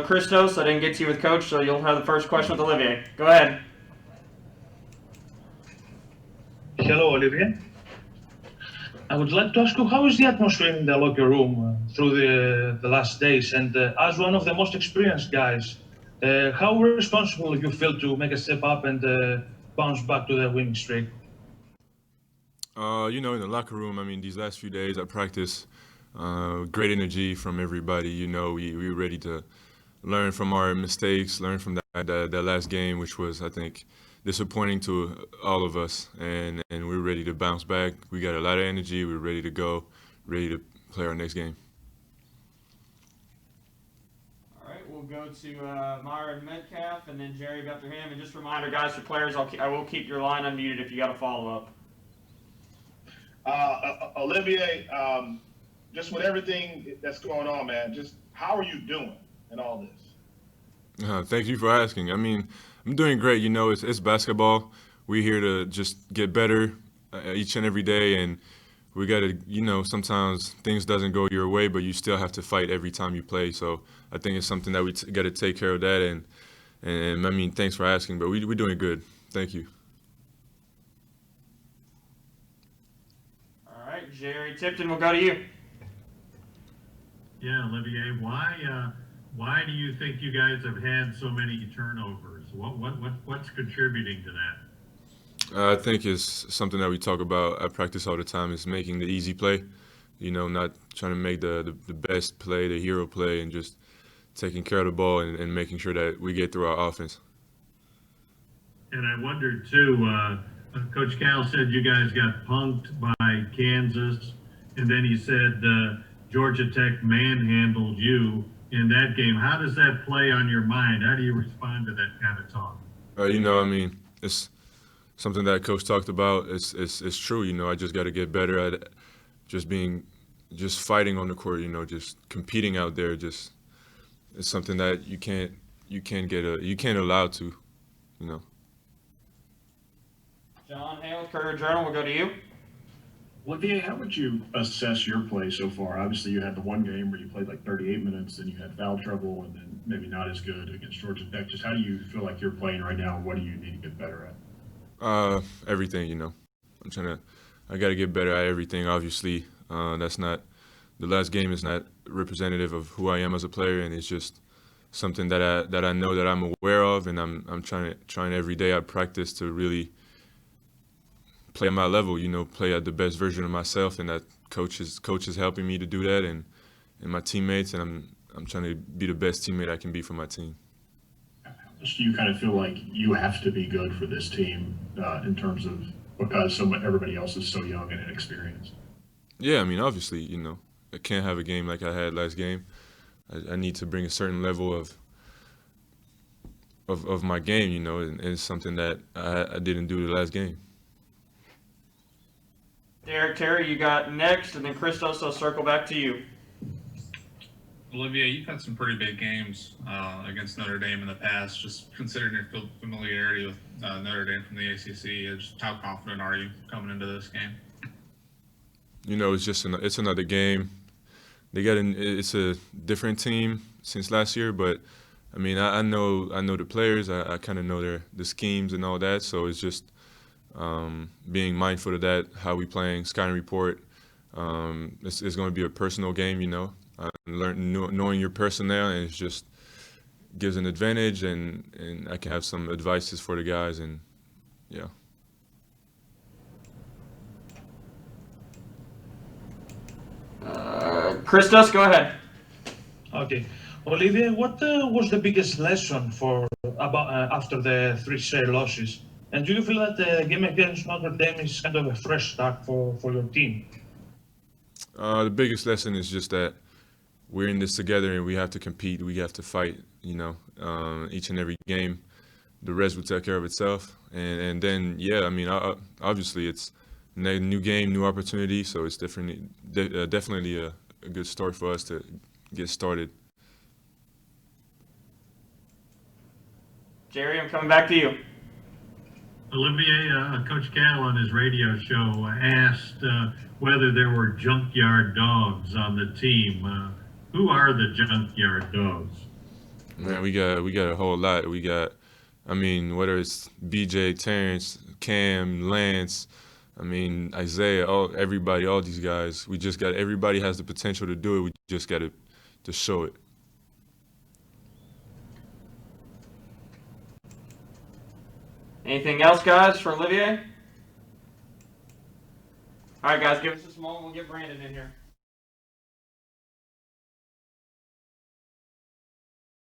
Christos. I didn't get to you with Coach, so you'll have the first question with Olivier. Go ahead. Hello, Olivier. I would like to ask you, how is the atmosphere in the locker room through the last days? And as one of the most experienced guys, how responsible you feel to make a step up and bounce back to the winning streak? In the locker room, I mean, these last few days at practice, great energy from everybody. We were ready to learn from our mistakes, learn from that last game, which was, I think, disappointing to all of us. And we're ready to bounce back. We got a lot of energy. We're ready to go, ready to play our next game. All right, we'll go to Myron Metcalf and then Jerry after him. And just a reminder, guys, for players, I will keep your line unmuted if you got a follow-up. Olivier, just with everything that's going on, man, just how are you doing in all this? Thank you for asking. I mean, I'm doing great. It's basketball. We're here to just get better each and every day, and we got to, sometimes things doesn't go your way, but you still have to fight every time you play. So I think it's something that we got to take care of that, and I mean, thanks for asking, but we're doing good. Thank you. All right, Jerry Tipton, we'll go to you. Yeah, Olivier, why do you think you guys have had so many turnovers? What's contributing to that? I think it's something that we talk about at practice all the time, is making the easy play, not trying to make the best play, the hero play, and just taking care of the ball and making sure that we get through our offense. And I wondered too, Coach Cal said you guys got punked by Kansas, and then he said Georgia Tech manhandled you in that game. How does that play on your mind? How do you respond to that kind of talk? I mean, it's something that Coach talked about. It's true. I just got to get better at just fighting on the court. Just competing out there. It's something that you can't allow to. John Hale, Courier-Journal, we'll go to you. Olivier, how would you assess your play so far? Obviously, you had the one game where you played like 38 minutes, then you had foul trouble, and then maybe not as good against Georgia Tech. Just how do you feel like you're playing right now, and what do you need to get better at? Everything, I got to get better at everything, obviously. The last game is not representative of who I am as a player, and it's just something that I know that I'm aware of, and I'm trying every day at practice to really play at my level, play at the best version of myself, and that coach is helping me to do that, and my teammates, and I'm trying to be the best teammate I can be for my team. How much do you kind of feel like you have to be good for this team in terms of, because everybody else is so young and inexperienced? Yeah, I mean, obviously, I can't have a game like I had last game. I need to bring a certain level of my game, and it's something that I didn't do the last game. Derek Terry, you got next, and then Christos, I'll circle back to you. Olivier, you've had some pretty big games against Notre Dame in the past. Just considering your familiarity with Notre Dame from the ACC, just how confident are you coming into this game? It's another game. It's a different team since last year, but I mean, I know the players. I kind of know the schemes and all that. So it's just being mindful of that, how we playing, scouting report. It's going to be a personal game, knowing your personnel, and it just gives an advantage, and I can have some advices for the guys, and yeah. Christos, go ahead. Okay. Olivier, what was the biggest lesson after the 3 straight losses? And do you feel that the game against Notre Dame is kind of a fresh start for your team? The biggest lesson is just that we're in this together, and we have to compete. We have to fight, each and every game. The rest will take care of itself. And then, yeah, I mean, obviously it's a new game, new opportunity, so it's definitely a good start for us to get started. Jerry, I'm coming back to you. Olivier, Coach Cal on his radio show asked whether there were junkyard dogs on the team. Who are the junkyard dogs? Man, we got a whole lot. We got, I mean, whether it's BJ, Terrence, Cam, Lance, I mean, Isaiah, everybody, all these guys. We just got, everybody has the potential to do it. We just got to show it. Anything else, guys, for Olivier? All right, guys, give us just a moment. We'll get Brandon in here.